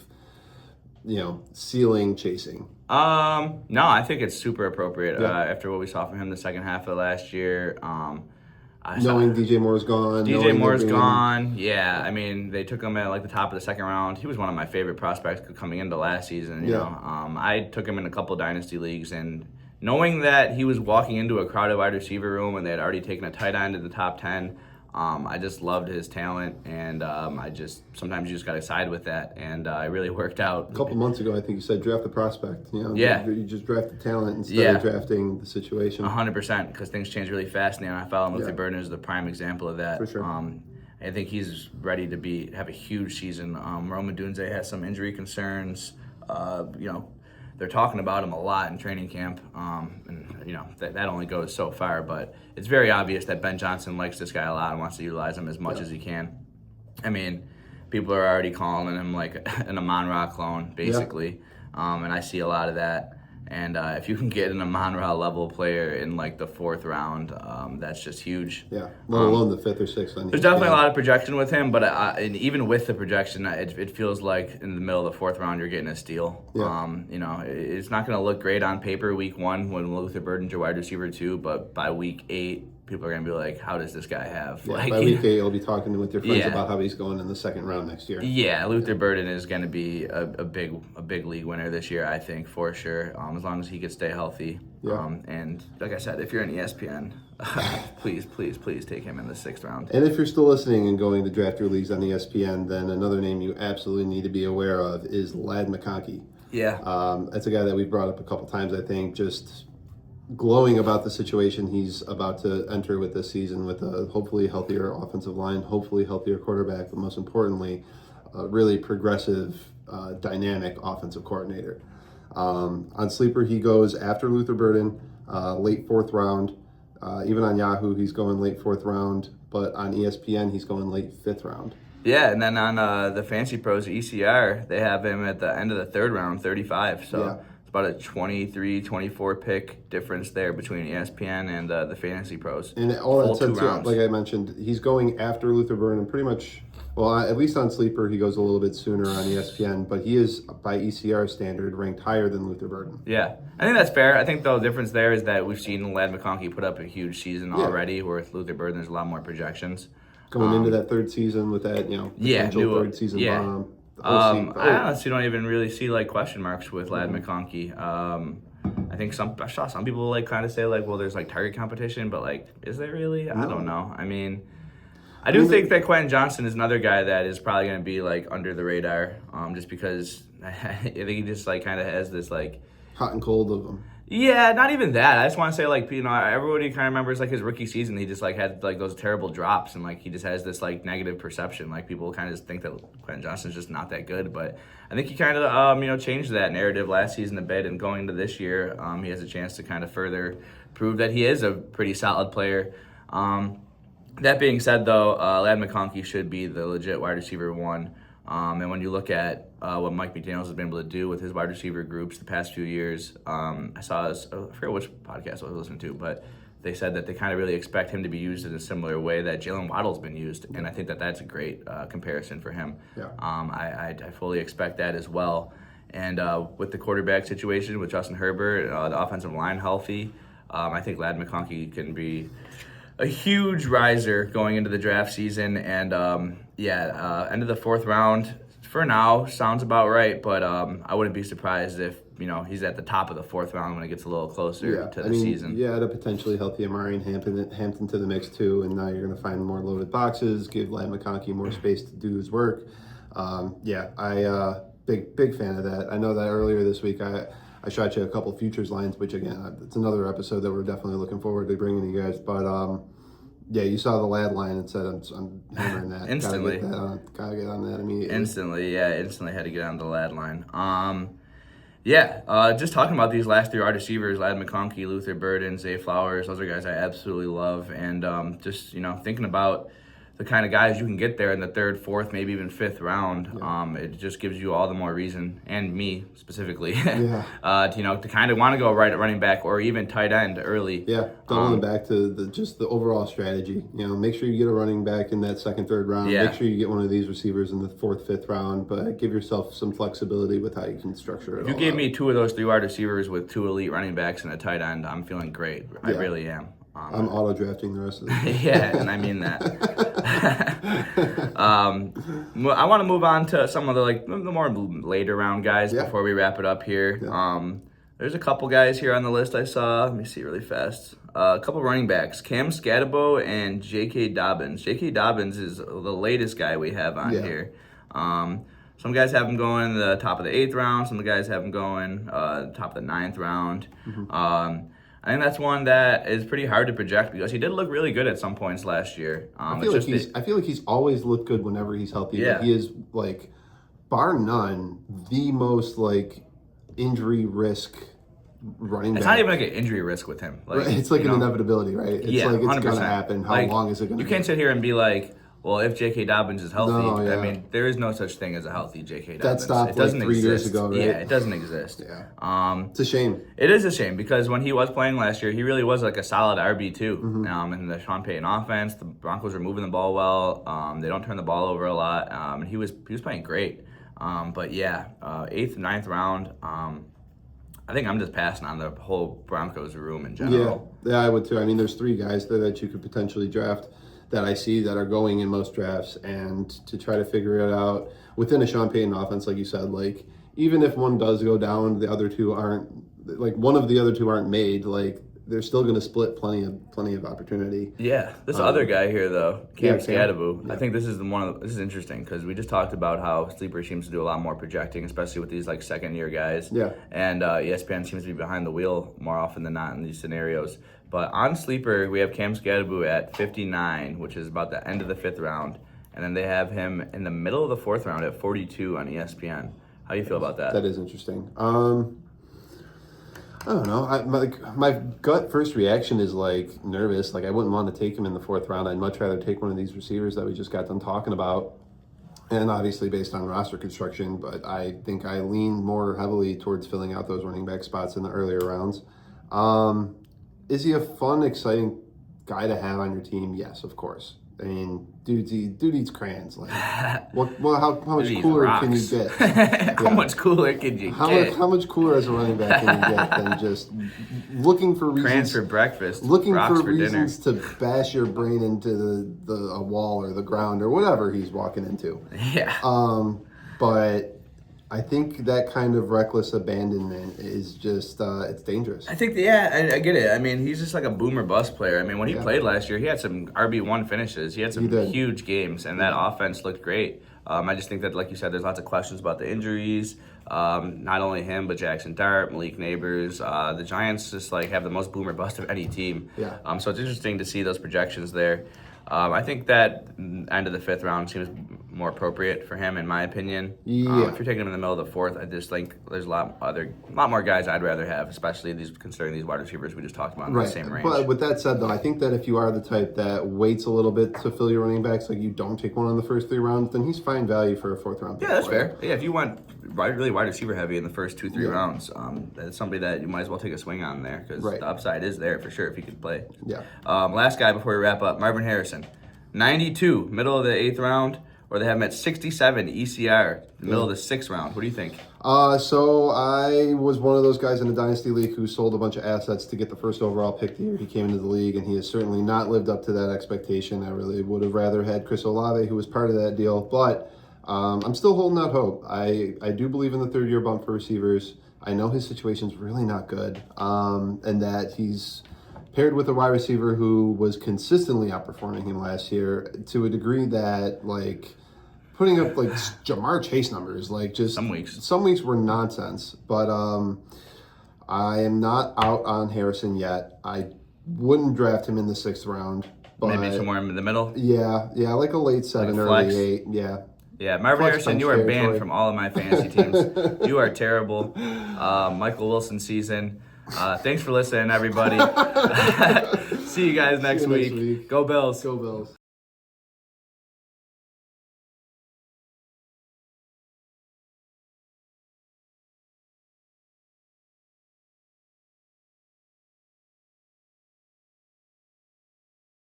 ceiling chasing?
No, I think it's super appropriate after what we saw from him the second half of last year.
Knowing DJ Moore's gone.
DJ Moore's gone. Yeah, I mean, they took him at the top of the second round. He was one of my favorite prospects coming into last season. You know, I took him in a couple dynasty leagues, and knowing that he was walking into a crowded wide receiver room and they had already taken a tight end in the top 10, I just loved his talent, and sometimes you just got to side with that, and it really worked out.
A couple months ago, I think you said draft the prospect.
Yeah.
You just draft the talent instead of drafting the situation.
100%, because things change really fast in the NFL, and Luther Burden is the prime example of that.
For sure.
I think he's ready to have a huge season. Rome Odunze has some injury concerns. They're talking about him a lot in training camp, and that only goes so far. But it's very obvious that Ben Johnson likes this guy a lot and wants to utilize him as much as he can. I mean, people are already calling him like an Amon-Ra clone, basically, and I see a lot of that. And if you can get an Amon-Ra level player in like the 4th round, that's just huge.
Yeah, let alone the 5th or 6th.
There's definitely a lot of projection with him, but and even with the projection, it feels like in the middle of the 4th round, you're getting a steal.
Yeah.
It's not going to look great on paper week 1 when Luther Burden's your wide receiver 2, but by week 8, people are going to be like, how does this guy have?
Yeah,
like,
by week 8, you'll be talking with your friends about how he's going in the 2nd round next year.
Yeah, Luther Burden is going to be a big league winner this year, I think, for sure, as long as he can stay healthy.
Yeah.
And like I said, if you're an ESPN, please take him in the 6th round.
And if you're still listening and going to draft your leagues on ESPN, then another name you absolutely need to be aware of is Ladd McConkey.
Yeah.
That's a guy that we've brought up a couple times, I think, just glowing about the situation he's about to enter with this season, with a hopefully healthier offensive line, hopefully healthier quarterback, but most importantly, a really progressive, dynamic offensive coordinator. On Sleeper, he goes after Luther Burden, late 4th round. Even on Yahoo, he's going late 4th round, but on ESPN, he's going late 5th round.
Yeah, and then on the Fancy Pros ECR, they have him at the end of the 3rd round, 35. So
yeah.
It's about a 23, 24 pick difference there between ESPN and the Fantasy Pros.
And all that said, too, like I mentioned, he's going after Luther Burden pretty much. Well, at least on Sleeper, he goes a little bit sooner on ESPN, but he is, by ECR standard, ranked higher than Luther Burden.
Yeah, I think that's fair. I think the difference there is that we've seen Ladd McConkey put up a huge season already, where with Luther Burden, there's a lot more projections.
Going into that 3rd season with that, potential 3rd season bomb.
I honestly don't even really see like question marks with Ladd McConkey. I think I saw some people like kind of say like, well, there's like target competition, but like, is there really? I don't know. I mean, I do think that Quentin Johnson is another guy that is probably going to be like under the radar, just because I think he just like kind of has this like
hot and cold of him.
Yeah, not even that. I just want to say, like, everybody kind of remembers, like, his rookie season. He just, like, had, like, those terrible drops, and, like, he just has this, like, negative perception. Like, people kind of just think that Quentin Johnson's just not that good. But I think he kind of, changed that narrative last season a bit, and going into this year, he has a chance to kind of further prove that he is a pretty solid player. That being said, though, Ladd McConkey should be the legit wide receiver 1. And when you look at what Mike McDaniels has been able to do with his wide receiver groups the past few years, I forget which podcast I was listening to, but they said that they kind of really expect him to be used in a similar way that Jalen Waddle's been used, and I think that that's a great comparison for him.
Yeah.
I fully expect that as well. And with the quarterback situation, with Justin Herbert, the offensive line healthy, I think Ladd McConkey can be a huge riser going into the draft season. And end of the 4th round for now sounds about right, but I wouldn't be surprised if he's at the top of the 4th round when it gets a little closer to the season.
Yeah, to potentially help Amari and Hampton to the mix too, and now you're going to find more loaded boxes, give Ladd McConkey more space to do his work. Big fan of that. I know that earlier this week I shot you a couple futures lines, which again, it's another episode that we're definitely looking forward to bringing you guys. But you saw the Ladd line and said I'm hammering that.
Instantly.
Gotta get on that immediately.
Instantly had to get on the Ladd line. Just talking about these last 3 wide receivers, Ladd McConkey, Luther Burden, Zay Flowers, those are guys I absolutely love. And just thinking about the kind of guys you can get there in the 3rd, 4th, maybe even 5th round, it just gives you all the more reason, and me specifically, to kind of want to go right at running back or even tight end early.
Yeah, doubling back to the overall strategy. Make sure you get a running back in that 2nd, 3rd round.
Yeah.
Make sure you get one of these receivers in the 4th, 5th round, but give yourself some flexibility with how you can structure it.
If you gave me 2 of those 3 wide receivers with 2 elite running backs and a tight end, I'm feeling great. I really am.
I'm auto-drafting the rest of them.
Yeah, and I mean that. I want to move on to some of the more later round guys before we wrap it up here.
Yeah.
There's a couple guys here on the list I saw. Let me see really fast. A couple running backs, Cam Scatabo and J.K. Dobbins. J.K. Dobbins is the latest guy we have on here. Some guys have him going in the top of the 8th round. Some of the guys have him going top of the 9th round. Mm-hmm. I think that's one that is pretty hard to project because he did look really good at some points last year.
I feel like he's always looked good whenever he's healthy.
Yeah.
He is, like, bar none, the most, like, injury risk running back.
It's not even like an injury risk with him.
It's like an inevitability, right? It's like it's
100%.
going to happen. How long is it going to
You can't sit here and be like, Well, if J.K. Dobbins is healthy,
No, yeah.
I mean, there is no such thing as a healthy J.K. Dobbins.
That stopped
it doesn't
like 3 years
exist.
ago, right?
Yeah, it doesn't exist.
Yeah. It's a shame.
It is a shame because when he was playing last year, he really was like a solid RB2.
Mm-hmm.
In the Sean Payton offense, the Broncos were moving the ball well. They don't turn the ball over a lot. And he was playing great. But yeah, 8th, 9th round. I think I'm just passing on the whole Broncos room in general.
Yeah, I would too. I mean, there's 3 guys there that you could potentially draft that I see that are going in most drafts, and to try to figure it out within a Sean Payton offense, like you said, like even if one does go down, the other 2 aren't, like one of the other 2 aren't made, like they're still going to split plenty of opportunity.
Yeah, this other guy here though, Cam Scadaboo.
Yeah.
I think this is this is interesting because we just talked about how Sleeper seems to do a lot more projecting, especially with these like second-year guys.
Yeah.
And ESPN seems to be behind the wheel more often than not in these scenarios. But on Sleeper, we have Cam Scadaboo at 59, which is about the end of the 5th round, and then they have him in the middle of the 4th round at 42 on ESPN. How do you feel about that?
That is interesting. I don't know. My gut first reaction is like nervous. Like I wouldn't want to take him in the 4th round. I'd much rather take one of these receivers that we just got done talking about. And obviously based on roster construction, but I think I lean more heavily towards filling out those running back spots in the earlier rounds. Is he a fun, exciting guy to have on your team? Yes, of course. I mean, dude eats crayons. Like, how much cooler can you get?
How much cooler can you get?
How much cooler as a running back can you get than just looking for reasons?
Crayons for breakfast.
Looking
rocks
for reasons
dinner.
to bash your brain into a wall or the ground or whatever he's walking into.
Yeah.
But I think that kind of reckless abandonment is just, it's dangerous.
I think, I get it. I mean, he's just like a boomer bust player. I mean, when he played last year, he had some RB1 finishes. He had some huge games, and that offense looked great. I just think that, like you said, there's lots of questions about the injuries. Not only him, but Jackson Dart, Malik Neighbors. The Giants just like have the most boomer bust of any team.
Yeah.
So it's interesting to see those projections there. I think that end of the 5th round seems more appropriate for him, in my opinion.
Yeah.
If you're taking him in the middle of the 4th, I just think there's a lot more guys I'd rather have, especially considering these wide receivers we just talked about in the same range.
But with that said, though, I think that if you are the type that waits a little bit to fill your running backs, like you don't take one in the first 3 rounds, then he's fine value for a 4th round pick.
Yeah, that's fair. Yeah, if you want really wide receiver heavy in the first 2-3 rounds, that's somebody that you might as well take a swing on there because the upside is there for sure if he could play.
Yeah.
Last guy before we wrap up, Marvin Harrison. 92, middle of the 8th round, or they have him at 67, ECR, middle of the 6th round. What do you think?
So I was one of those guys in the Dynasty League who sold a bunch of assets to get the first overall pick the year he came into the league, and he has certainly not lived up to that expectation. I really would have rather had Chris Olave, who was part of that deal, but I'm still holding out hope. I do believe in the 3rd-year bump for receivers. I know his situation's really not good, and that he's paired with a wide receiver who was consistently outperforming him last year to a degree that, like, putting up, like, Jamar Chase numbers, like, just... Some weeks were nonsense. But I am not out on Harrison yet. I wouldn't draft him in the 6th round. But
maybe somewhere in the middle?
Yeah, like a late 7, early 8, yeah.
Yeah, Marvin Harrison, you are banned from all of my fantasy teams. You are terrible. Michael Wilson season. Thanks for listening, everybody. See you guys next week. Go Bills.
Go Bills.